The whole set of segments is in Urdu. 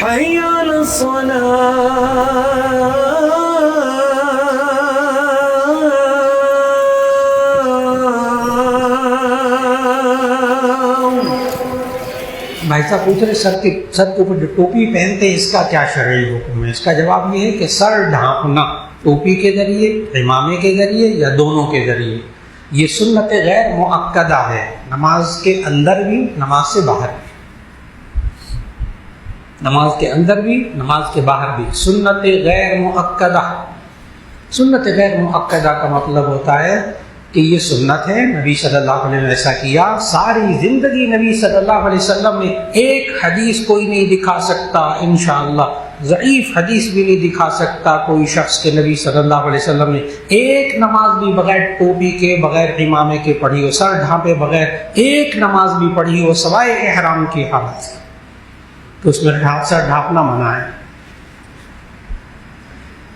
حي على بھائی صاحب پوچھ رہے سر کے اوپر جو ٹوپی پہنتے ہیں اس کا کیا شرعی حکم ہے؟ اس کا جواب یہ ہے کہ سر ڈھانپنا ٹوپی کے ذریعے، امامے کے ذریعے یا دونوں کے ذریعے یہ سنت غیر مؤکدہ ہے، نماز کے اندر بھی نماز سے باہر بھی، نماز کے اندر بھی نماز کے باہر بھی سنت غیر مؤکدہ۔ سنت غیر مؤکدہ کا مطلب ہوتا ہے کہ یہ سنت ہے، نبی صلی اللہ علیہ وسلم نے ایسا کیا، ساری زندگی نبی صلی اللہ علیہ وسلم نے ایک حدیث کوئی نہیں دکھا سکتا، انشاءاللہ ضعیف حدیث بھی نہیں دکھا سکتا کوئی شخص کے نبی صلی اللہ علیہ وسلم نے ایک نماز بھی بغیر ٹوپی کے، بغیر امامے کے پڑھی ہو، سر ڈھانپے بغیر ایک نماز بھی پڑھی ہو سوائے احرام کی حالت سے، تو اس میں سر ڈھانپنا منع ہے۔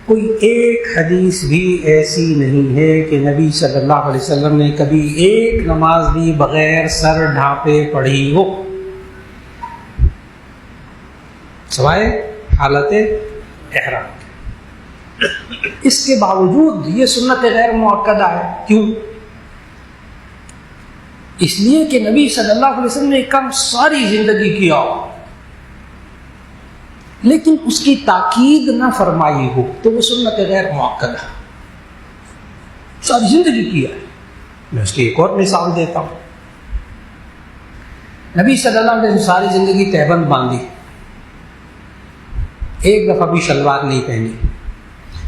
کوئی ایک حدیث بھی ایسی نہیں ہے کہ نبی صلی اللہ علیہ وسلم نے کبھی ایک نماز بھی بغیر سر ڈھانپے پڑھی ہو سوائے حالت احرام۔ اس کے باوجود یہ سنت غیر مؤکدہ ہے، کیوں؟ اس لیے کہ نبی صلی اللہ علیہ وسلم نے کام ساری زندگی کیا لیکن اس کی تاکید نہ فرمائی ہو تو وہ سنت غیر مؤکدہ، ساری زندگی کیا ہے۔ میں اس کی ایک اور مثال دیتا ہوں۔ نبی صلی اللہ علیہ وسلم ساری زندگی تہبند باندھی، ایک دفعہ بھی شلوار نہیں پہنی،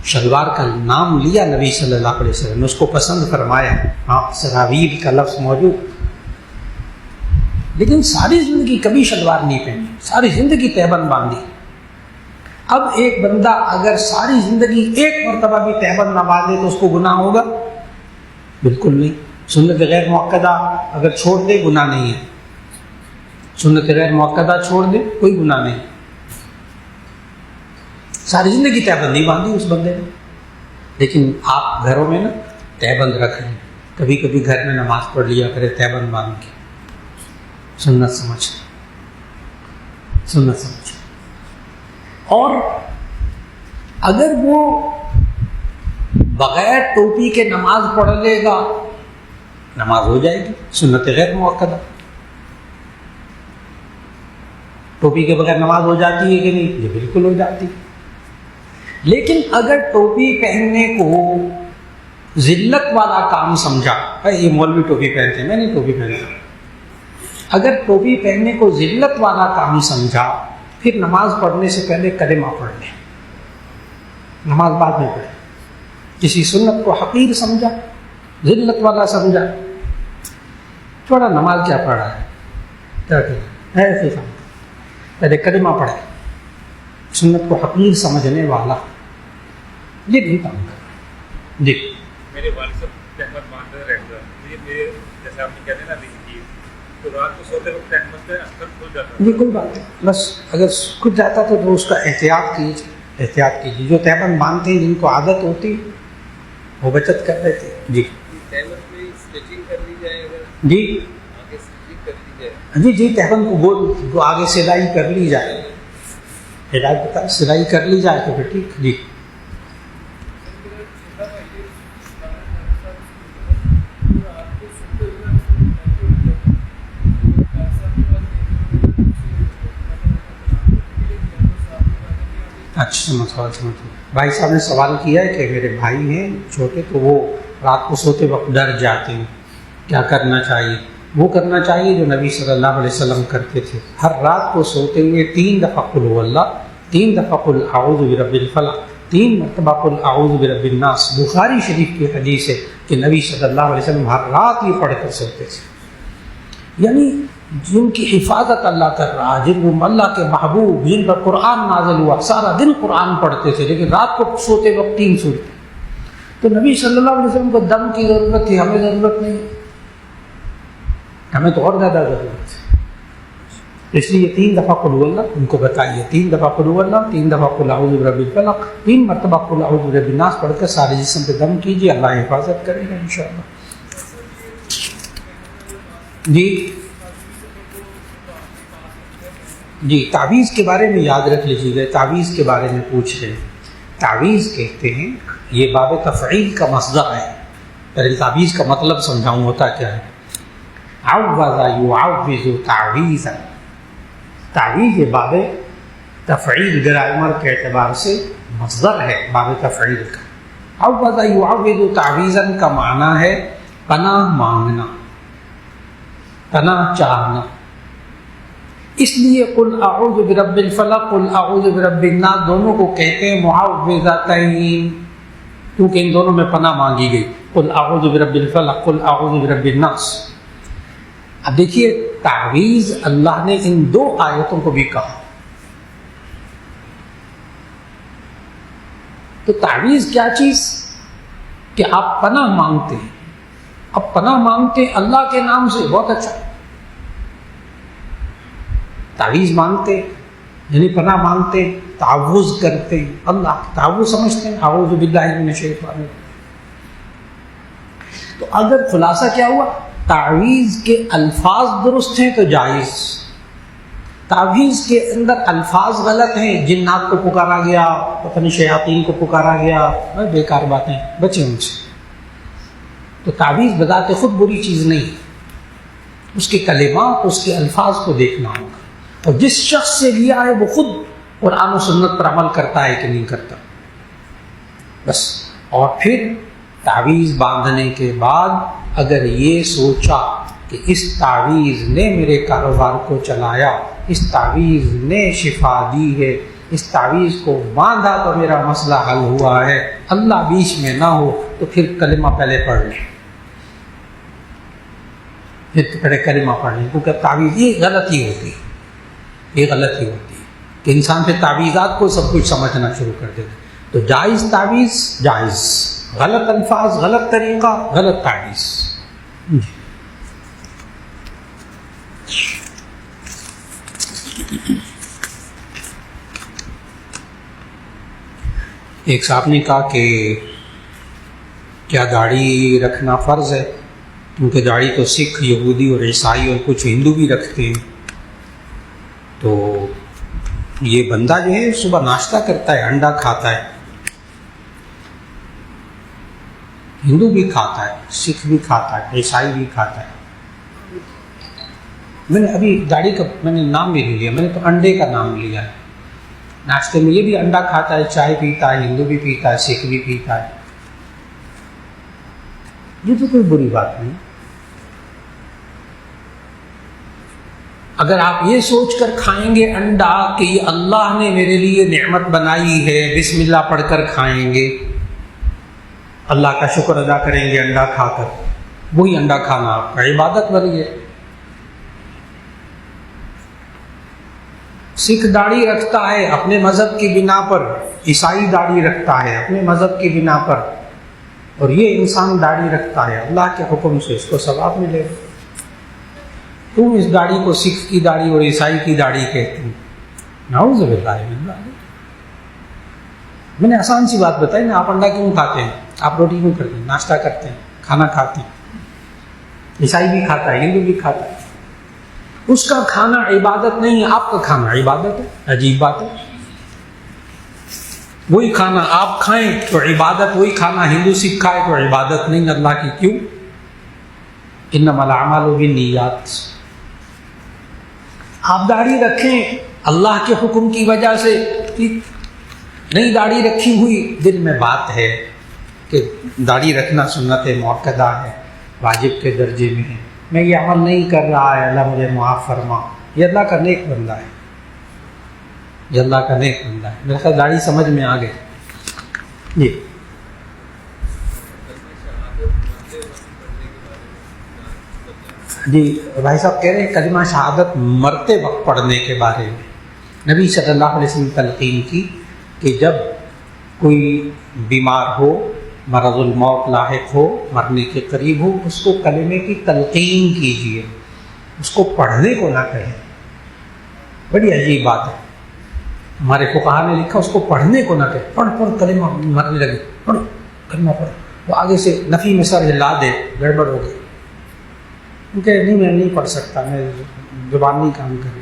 شلوار کا نام لیا نبی صلی اللہ علیہ وسلم نے، اس کو پسند فرمایا، ہاں سراویل کا لفظ موجود، لیکن ساری زندگی کبھی شلوار نہیں پہنی، ساری زندگی تہبند باندھی۔ اب ایک بندہ اگر ساری زندگی ایک مرتبہ بھی تہبند نہ باندھے تو اس کو گناہ ہوگا؟ بالکل نہیں۔ سنت غیر مؤکدہ اگر چھوڑ دے گناہ نہیں ہے، سنت غیر مؤکدہ چھوڑ دے کوئی گناہ نہیں۔ ساری زندگی تہبند نہیں باندھی اس بندے نے، لیکن آپ گھروں میں نا تہبند رکھ لیں، کبھی کبھی گھر میں نماز پڑھ لیا کرے تہبند باندھ کے، سنت سمجھ، سنت سمجھ۔ اور اگر وہ بغیر ٹوپی کے نماز پڑھ لے گا نماز ہو جائے گی، سنت غیر مؤکدہ۔ ٹوپی کے بغیر نماز ہو جاتی ہے کہ نہیں؟ یہ بالکل ہو جاتی۔ لیکن اگر ٹوپی پہننے کو ذلت والا کام سمجھا، یہ مولوی ٹوپی پہنتے ہیں، میں نہیں ٹوپی پہنتا، اگر ٹوپی پہننے کو ذلت والا کام سمجھا پھر نماز پڑھنے سے پہلے کلمہ پڑھ لیں، نماز بعد میں پڑھیں۔ کسی سنت کو حقیر سمجھا، ذلت والا سمجھا، تھوڑا نماز کیا پڑھا ہے کیا کہ ایسے سمجھ، پہلے کلمہ پڑھے۔ سنت کو حقیر سمجھنے والا یہ نہیں کام کرنا۔ جی میرے والد صاحب تہمت باندھے رہتا ہے، یہ جیسے آپ نے کہتے ہیں نا ابھی تو رات کو سوتے وقت تہمت اکثر کھل جاتا ہے۔ جی کوئی بات نہیں، بس اگر کچھ جاتا تو اس کا احتیاط کیجیے، احتیاط کیجیے۔ جو تہمت باندھتے ہیں جن کو عادت ہوتی وہ بچت کر لیتے۔ جی تہمت میں اسٹیچنگ کر لی جائے، اگر جی آگے اسٹیچنگ کر لی جائے، جی جی تہمت کو گول کو آگے سلائی کر لی جائے، ہدایت بتا سلائی کر لی جائے تو پھر ٹھیک۔ جی اچھا سوال سمجھ، بھائی صاحب نے سوال کیا ہے کہ میرے بھائی ہیں چھوٹے تو وہ رات کو سوتے وقت ڈر جاتے ہیں، کیا کرنا چاہیے؟ وہ کرنا چاہیے جو نبی صلی اللہ علیہ وسلم کرتے تھے، ہر رات کو سوتے ہوئے 3 دفعہ قل هو اللہ، 3 دفعہ قل اعوذ برب الفلق، 3 مرتبہ قل اعوذ برب الناس۔ بخاری شریف کی حدیث ہے کہ نبی صلی اللہ علیہ وسلم ہر رات یہ پڑھ کر سوتے تھے۔ یعنی جن کی حفاظت اللہ کر رہا، جن کو اللہ کے محبوب، جن پر قرآن نازل ہوا، سارا دن قرآن پڑھتے تھے لیکن رات کو سوتے وقت 3 سورتیں، تو نبی صلی اللہ علیہ وسلم کو دم کی ضرورت تھی، ہمیں ضرورت نہیں، ہمیں تو اور زیادہ ضرورت ہے۔ اس لیے 3 دفعہ قل هو اللہ ان کو بتائیے، 3 دفعہ قل هو اللہ، 3 دفعہ قل اعوذ برب الفلق، 3 مرتبہ قل اعوذ برب الناس پڑھ کر سارے جسم پہ دم کیجیے، اللہ حفاظت کرے گا انشاءاللہ۔ جی جی تعویذ کے بارے میں یاد رکھ لیجیے گا، تعویذ کے بارے میں پوچھ رہے ہیں. تعویذ کہتے ہیں، یہ باب تفعیل کا مصدر ہے. پہلے تعویذ کا مطلب سمجھاؤں ہوتا کیا ہے. عوض یعوض تعویذا، تعویذ یہ باب تفعیل گرامر کے اعتبار سے مصدر ہے باب تفعیل کا. عوض یعوض تعویذا کا معنی ہے پناہ مانگنا، پناہ چاہنا. اس لیے قل اعوذ برب الفلق، قل اعوذ برب الناس دونوں کو کہتے ہیں معوذتین، کیونکہ ان دونوں میں پناہ مانگی گئی. قل اعوذ برب الفلق، قل اعوذ برب الناس. اب دیکھیے تعویذ اللہ نے ان دو آیتوں کو بھی کہا. تو تعویذ کیا چیز کہ آپ پناہ مانگتے ہیں. اب پناہ مانگتے ہیں اللہ کے نام سے، بہت اچھا. تعویذ مانگتے یعنی پناہ مانگتے، تعوذ کرتے ہیں، اللہ تعوذ سمجھتے ہیں، اعوذ باللہ من الشیطان الرجیم. تو اگر خلاصہ کیا ہوا، تعویذ کے الفاظ درست ہیں تو جائز، تعویذ کے اندر الفاظ غلط ہیں، جنات کو پکارا گیا، پتہ نہیں شیاطین کو پکارا گیا، بیکار باتیں، بچیں ان سے. تو تعویذ بذات خود بری چیز نہیں، اس کے کلمات، اس کے الفاظ کو دیکھنا ہوگا، اور جس شخص سے لیا ہے وہ خود قرآن و سنت پر عمل کرتا ہے کہ نہیں کرتا بس. اور پھر تعویذ باندھنے کے بعد اگر یہ سوچا کہ اس تعویذ نے میرے کاروبار کو چلایا، اس تعویذ نے شفا دی ہے، اس تعویذ کو باندھا تو میرا مسئلہ حل ہوا ہے، اللہ بیچ میں نہ ہو، تو پھر کلمہ پہلے پڑھ لیں، پھر پہلے کلمہ پڑھ لیں. کیونکہ تعویذ یہ غلطی ہوتی ہے، یہ غلطی ہوتی ہے کہ انسان پھر تعویذات کو سب کچھ سمجھنا شروع کر دیتا. تو جائز تعویذ جائز، غلط الفاظ، غلط طریقہ، غلط تعویذ. ایک صاحب نے کہا کہ کیا داڑھی رکھنا فرض ہے، کیونکہ داڑھی تو سکھ، یہودی اور عیسائی اور کچھ ہندو بھی رکھتے ہیں. تو یہ بندہ جو ہے صبح ناشتہ کرتا ہے، انڈا کھاتا ہے، ہندو بھی کھاتا ہے، سکھ بھی کھاتا ہے، عیسائی بھی کھاتا ہے. میں نے ابھی داڑھی کا میں نے نام بھی نہیں لیا، میں نے تو انڈے کا نام لیا ہے. ناشتے میں یہ بھی انڈا کھاتا ہے، چائے پیتا ہے، ہندو بھی پیتا ہے، سکھ بھی پیتا ہے. یہ تو کوئی بری بات نہیں. اگر آپ یہ سوچ کر کھائیں گے انڈا کہ یہ اللہ نے میرے لیے نعمت بنائی ہے، بسم اللہ پڑھ کر کھائیں گے، اللہ کا شکر ادا کریں گے انڈا کھا کر، وہی انڈا کھانا آپ کا عبادت بن گیا. سکھ داڑھی رکھتا ہے اپنے مذہب کی بنا پر، عیسائی داڑھی رکھتا ہے اپنے مذہب کی بنا پر، اور یہ انسان داڑھی رکھتا ہے اللہ کے حکم سے، اس کو ثواب ملے گا. تم اس داڑھی کو سکھ کی داڑھی اور عیسائی کی داڑھی کہتے ہیں، نعوذ باللہ من ذالک. میں نے آسان سی بات بتائی نا. آپ انڈا کیوں کھاتے ہیں، آپ روٹی کیوں کرتے ہیں، ناشتہ کرتے ہیں، کھانا کھاتے ہیں. عیسائی بھی کھاتا ہے، ہندو بھی کھاتا ہے. اس کا کھانا عبادت نہیں ہے، آپ کا کھانا عبادت ہے. عجیب بات ہے. وہی کھانا آپ کھائیں تو عبادت، وہی کھانا ہندو سکھ کھائے تو عبادت نہیں اللہ کی. کیوں؟ انما الاعمال بالنیات. آپ داڑھی رکھیں اللہ کے حکم کی وجہ سے، نہیں داڑھی رکھی ہوئی دل میں بات ہے کہ داڑھی رکھنا سنت موقدہ ہے، واجب کے درجے میں ہے، میں یہ عمل نہیں کر رہا ہے، اللہ مجھے معاف فرما. یہ اللہ کا نیک بندہ ہے، یہ اللہ کا نیک بندہ ہے. میرے خیال داڑھی سمجھ میں آ گئی. جی جی بھائی صاحب کہہ رہے ہیں کلمہ شہادت مرتے وقت پڑھنے کے بارے میں نبی صلی اللہ علیہ وسلم تلقین کی کہ جب کوئی بیمار ہو، مرض الموت لاحق ہو، مرنے کے قریب ہو، اس کو کلمے کی تلقین کیجیے، اس کو پڑھنے کو نہ کہیں. بڑی عجیب بات ہے. ہمارے فقہا نے لکھا اس کو پڑھنے کو نہ کہیں. پڑھ کلمہ، مرنے لگے پڑھ کلمہ پڑھ، وہ آگے سے نفی میں سر ہلا دے، گڑبڑ ہو گئی، کیونکہ نہیں میں نہیں پڑھ سکتا، میں زبان نہیں کام کر رہی.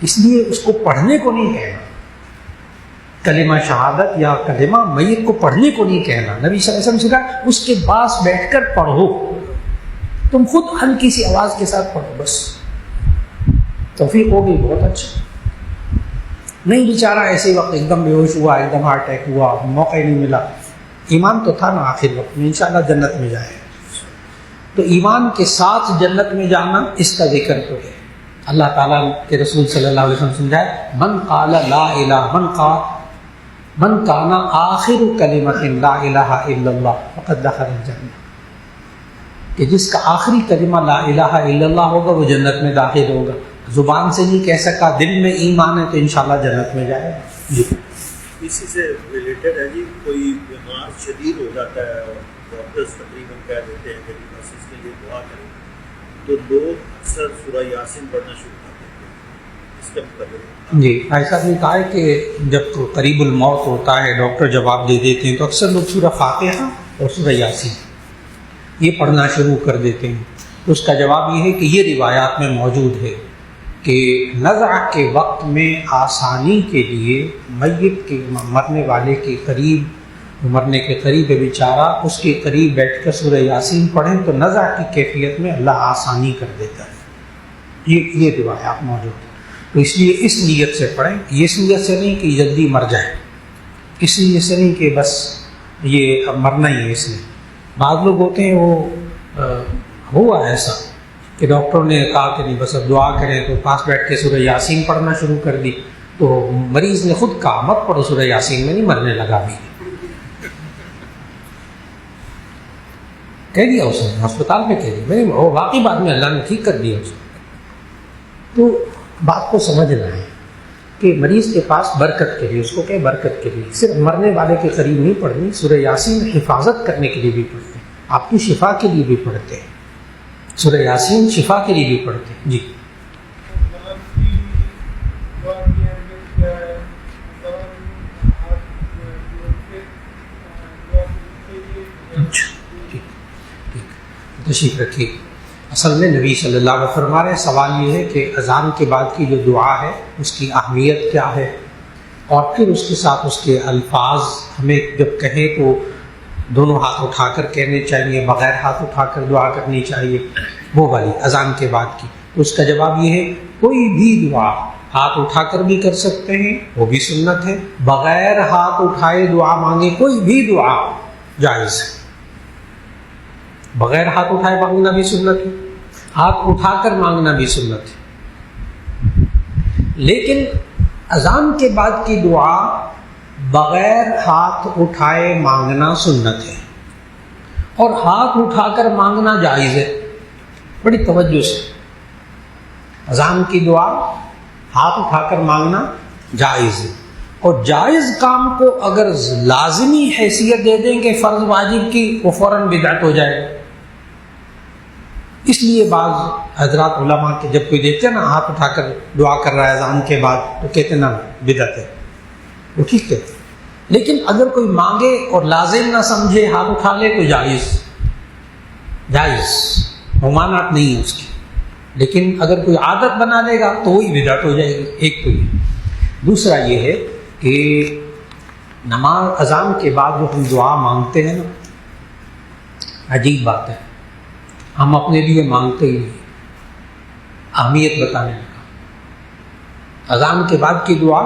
اس لیے اس کو پڑھنے کو نہیں کہنا، کلمہ شہادت یا کلمہ میت کو پڑھنے کو نہیں کہنا. نبی صلی اللہ علیہ وسلم سے کہا اس کے پاس بیٹھ کر پڑھو، تم خود ہلکی سی آواز کے ساتھ پڑھو، بس توفیق ہو گئی، بہت اچھا. نہیں بیچارہ ایسے وقت ایک دم بے ہوش ہوا، ایک دم ہارٹ اٹیک ہوا، موقع ہی نہیں ملا. ایمان تو تھا نا آخر وقت میں، انشاءاللہ جنت میں جائے. تو ایمان کے ساتھ جنت میں جانا اس کا ذکر تو ہے. اللہ تعالیٰ کے رسول صلی اللہ علیہ وسلم سمجھائے من قال لا الہ من کان آخر کلمۃ لا الہ الا اللہ فقد دخل الجنہ، کہ جس کا آخری کلمہ لا الہ الا اللہ ہوگا وہ جنت میں داخل ہوگا. زبان سے نہیں کہہ سکا، دل میں ایمان ہے تو انشاءاللہ جنت میں جائے. جی اسی سے ریلیٹڈ ہے جی، کوئی بیمار شدید ہو جاتا ہے اور ڈاکٹرز تقریباً کہہ دیتے ہیں کہ بس اس کے لیے دعا کریں، تو لوگ اکثر سورہ یاسین پڑھنا شروع کر دیتے ہیں، اس کا مطلب جی بھائی صاحب نے کہا ہے کہ جب قریب الموت ہوتا ہے ڈاکٹر جواب دے دیتے ہیں تو اکثر لوگ سورہ فاتحہ اور سورہ یاسین یہ پڑھنا شروع کر دیتے ہیں. تو اس کا جواب یہ ہے کہ یہ روایات میں موجود ہے کہ نزع کے وقت میں آسانی کے لیے میت کے مرنے والے کے قریب، مرنے کے قریب ہے بیچارہ، اس کے قریب بیٹھ کر سورہ یاسین پڑھیں تو نزع کی کیفیت میں اللہ آسانی کر دیتا ہے. یہ روایات موجود ہیں. تو اس لیے اس نیت سے پڑھیں، یہ اس نیت سے نہیں کہ جلدی مر جائے، اس نیت سے نہیں کہ بس یہ اب مرنا ہی ہے اس نے. بعض لوگ ہوتے ہیں وہ ہوا ایسا کہ ڈاکٹر نے کہا کہ نہیں بس اب دعا کریں، تو پاس بیٹھ کے سورہ یاسین پڑھنا شروع کر دی، تو مریض نے خود کہا مت پڑھو سورہ یاسین، میں نہیں مرنے لگا بھی، کہہ دیا اس نے ہسپتال میں، کہہ دیا میں نے، وہ واقعی بعد میں اللہ نے ٹھیک کر دیا اس کو. تو بات کو سمجھنا ہے کہ مریض کے پاس برکت کے لیے، اس کو کہ برکت کے لیے صرف مرنے والے کے قریب نہیں پڑھنی، سورہ یاسین حفاظت کرنے کے لیے بھی پڑھتے ہیں، آپ کی شفا کے لیے بھی پڑھتے ہیں، سورہ یاسین شفا کے لیے بھی پڑھتے ہیں. جی اچھا ٹھیک تشریف رکھیے. اصل میں نبی صلی اللہ علیہ وسلم فرما رہے ہیں، سوال یہ ہے کہ اذان کے بعد کی جو دعا ہے اس کی اہمیت کیا ہے، اور پھر اس کے ساتھ اس کے الفاظ ہمیں جب کہیں تو دونوں ہاتھ اٹھا کر کہنے چاہیے، بغیر ہاتھ اٹھا کر دعا کرنی چاہیے، وہ والی اذان کے بعد کی. تو اس کا جواب یہ ہے کوئی بھی دعا ہاتھ اٹھا کر بھی کر سکتے ہیں، وہ بھی سنت ہے، بغیر ہاتھ اٹھائے دعا مانگے کوئی بھی دعا جائز ہے. بغیر ہاتھ اٹھائے مانگنا بھی سنت ہے، ہاتھ اٹھا کر مانگنا بھی سنت ہے. لیکن اذان کے بعد کی دعا بغیر ہاتھ اٹھائے مانگنا سنت ہے، اور ہاتھ اٹھا کر مانگنا جائز ہے. بڑی توجہ سے، اذان کی دعا ہاتھ اٹھا کر مانگنا جائز ہے، اور جائز کام کو اگر لازمی حیثیت دے دیں گے فرض واجب کی، وہ فوراً بدعت ہو جائے گا. اس لیے بعض حضرات علماء کے جب کوئی دیکھتے ہیں نا ہاتھ اٹھا کر دعا کر رہا ہے اذان کے بعد، تو کہتے ہیں نا بدعت ہے، وہ ٹھیک کہتے ہیں. لیکن اگر کوئی مانگے اور لازم نہ سمجھے ہاتھ اٹھا لے تو جائز ممانعت نہیں ہے اس کی. لیکن اگر کوئی عادت بنا لے گا تو وہی بدعت ہو جائے گی. ایک تو یہ. دوسرا یہ ہے کہ نماز اذان کے بعد جو ہم دعا مانگتے ہیں نا، عجیب بات ہے، ہم اپنے لیے مانگتے ہی نہیں. اہمیت بتانے لگا، اذان کے بعد کی دعا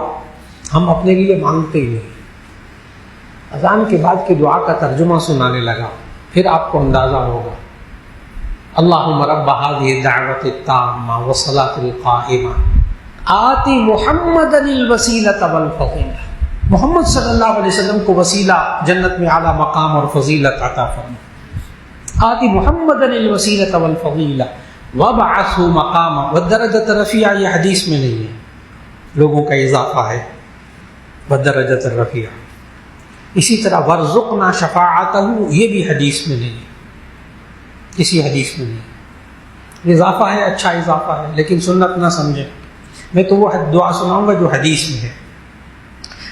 ہم اپنے لیے مانگتے ہی نہیں. اذان کے بعد کی دعا کا ترجمہ سنانے لگا، پھر آپ کو اندازہ ہوگا. اللہم رب هذه الدعوة التامة والصلاة القائمة آتی محمد الوسیلۃ والفضیلہ، محمد صلی اللہ علیہ وسلم کو وسیلہ جنت میں اعلیٰ مقام اور فضیلت عطا فرما. آتی محمد الوسیلۃ والفضیلہ وابعثہ مقاما والدرجۃ الرفیعہ، یہ حدیث میں نہیں ہے، لوگوں کا اضافہ ہے والدرجۃ الرفیعہ. اسی طرح ورزقنا شفاعتہ، یہ بھی حدیث میں نہیں ہے، کسی حدیث میں نہیں. اضافہ ہے، اچھا اضافہ ہے، لیکن سنت نہ سمجھیں. میں تو وہ دعا سناؤں گا جو حدیث میں ہے.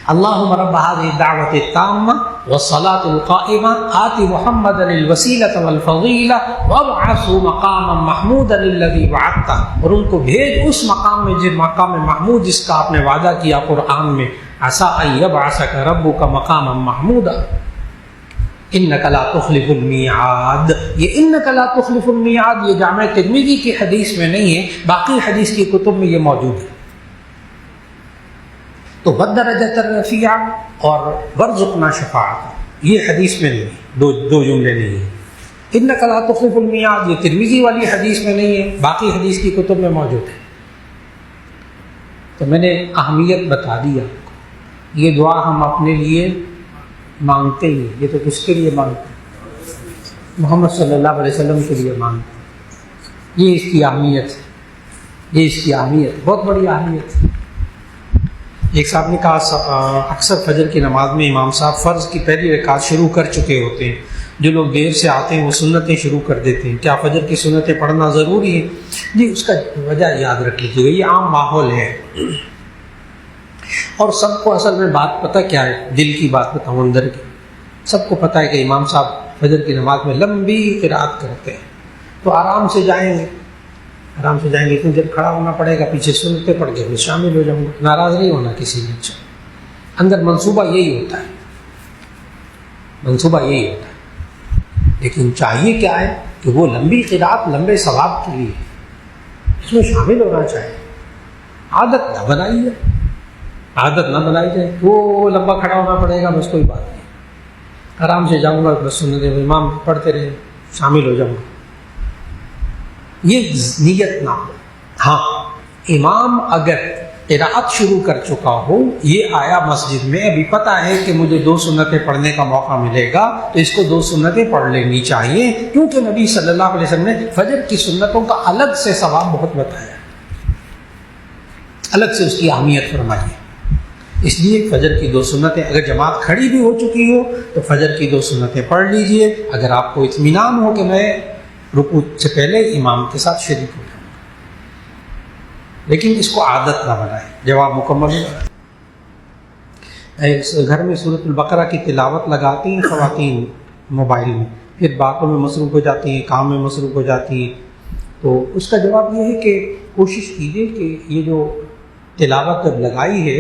اللہم رب هذه الدعوة التامة والصلاة القائمة آت محمدا الوسیلۃ والفضیلہ وابعثه مقاما محمودا الذی وعدتہ، اور ان کو بھیج اس مقام میں جس مقام محمود جس کا آپ نے وعدہ کیا قرآن میں، عسیٰ ان یبعثک ربک مقاما محمودا انک لا تخلف المیعاد۔ یہ انک لا تخلف المیعاد یہ جامع ترمذی کی حدیث میں نہیں ہے، باقی حدیث کی کتب میں یہ موجود ہے۔ تو والدرجۃ الرفیعہ اور وارزقنا شفاعت یہ حدیث میں نہیں ہے، دو جملے نہیں ہیں۔ انک لا تخلف المیعاد یہ ترمذی والی حدیث میں نہیں ہے، باقی حدیث کی کتب میں موجود ہے۔ تو میں نے اہمیت بتا دی آپ کو۔ یہ دعا ہم اپنے لیے مانگتے ہی، یہ تو کس کے لیے مانگتے ہیں؟ محمد صلی اللہ علیہ وسلم کے لیے مانگتے ہیں۔ یہ اس کی اہمیت ہے، یہ اس کی اہمیت بہت بڑی اہمیت ہے۔ ایک صاحب نے کہا اکثر فجر کی نماز میں امام صاحب فرض کی پہلی رکعت شروع کر چکے ہوتے ہیں، جو لوگ دیر سے آتے ہیں وہ سنتیں شروع کر دیتے ہیں، کیا فجر کی سنتیں پڑھنا ضروری ہے؟ جی اس کا وجہ یاد رکھ لیجیے گا، یہ عام ماحول ہے اور سب کو اصل میں بات پتہ کیا ہے، دل کی بات بتاؤں اندر کی، سب کو پتہ ہے کہ امام صاحب فجر کی نماز میں لمبی قرات کرتے ہیں، تو آرام سے جائیں گے، آرام سے جائیں گے، اتنی دیر کھڑا ہونا پڑے گا، پیچھے سنتے پڑھ کے میں شامل ہو جاؤں گا، ناراض نہیں ہونا کسی نے۔ اچھا اندر منصوبہ یہی ہوتا ہے، منصوبہ یہی ہوتا ہے، لیکن چاہیے کیا ہے کہ وہ لمبی قرات لمبے ثواب کے لیے اس میں شامل ہونا چاہیے، عادت نہ بنائیے، عادت نہ بنائی جائے، وہ لمبا کھڑا ہونا پڑے گا، بس کوئی بات نہیں، آرام سے جاؤں گا، بس سنتے امام پڑھتے رہے شامل ہو جاؤں گا، یہ نیت نہ ہو۔ ہاں امام اگر قرأت شروع کر چکا ہو، یہ آیا مسجد میں، ابھی پتہ ہے کہ مجھے 2 سنتیں پڑھنے کا موقع ملے گا، تو اس کو 2 سنتیں پڑھ لینی چاہیے، کیونکہ نبی صلی اللہ علیہ وسلم نے فجر کی سنتوں کا الگ سے ثواب بہت بتایا، الگ سے اس کی اہمیت فرمائی ہے۔ اس لیے فجر کی 2 سنتیں اگر جماعت کھڑی بھی ہو چکی ہو تو فجر کی 2 سنتیں پڑھ لیجئے، اگر آپ کو اطمینان ہو کہ میں رکوع سے پہلے امام کے ساتھ شریک ہو جاؤں گا، لیکن اس کو عادت نہ بنائیں۔ جواب مکمل ہوا۔ گھر میں سورۃ البقرہ کی تلاوت لگاتی ہیں خواتین موبائل میں، پھر باتوں میں مصروف ہو جاتی ہیں، کام میں مصروف ہو جاتی ہیں، تو اس کا جواب یہ ہے کہ کوشش کیجیے کہ یہ جو تلاوت جب لگائی ہے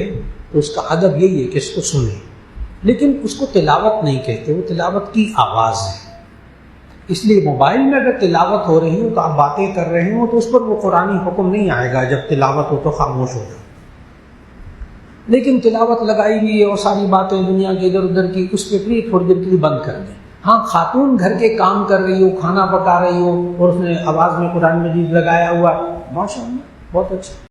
تو اس کا ادب یہی ہے کہ اس کو سنیں، لیکن اس کو تلاوت نہیں کہتے، وہ تلاوت کی آواز ہے۔ اس لیے موبائل میں اگر تلاوت ہو رہی ہو تو آپ باتیں کر رہے ہوں تو اس پر وہ قرآنی حکم نہیں آئے گا، جب تلاوت ہو تو خاموش ہو جاؤ، لیکن تلاوت لگائی ہوئی ہے اور ساری باتیں دنیا کے ادھر ادھر کی، اس پہ پلیز تھوڑی دیر کے لیے بند کر دیں۔ ہاں خاتون گھر کے کام کر رہی ہو، کھانا پکا رہی ہو اور اس نے آواز میں قرآن مجید لگایا ہوا، ماشاء اللہ بہت اچھا۔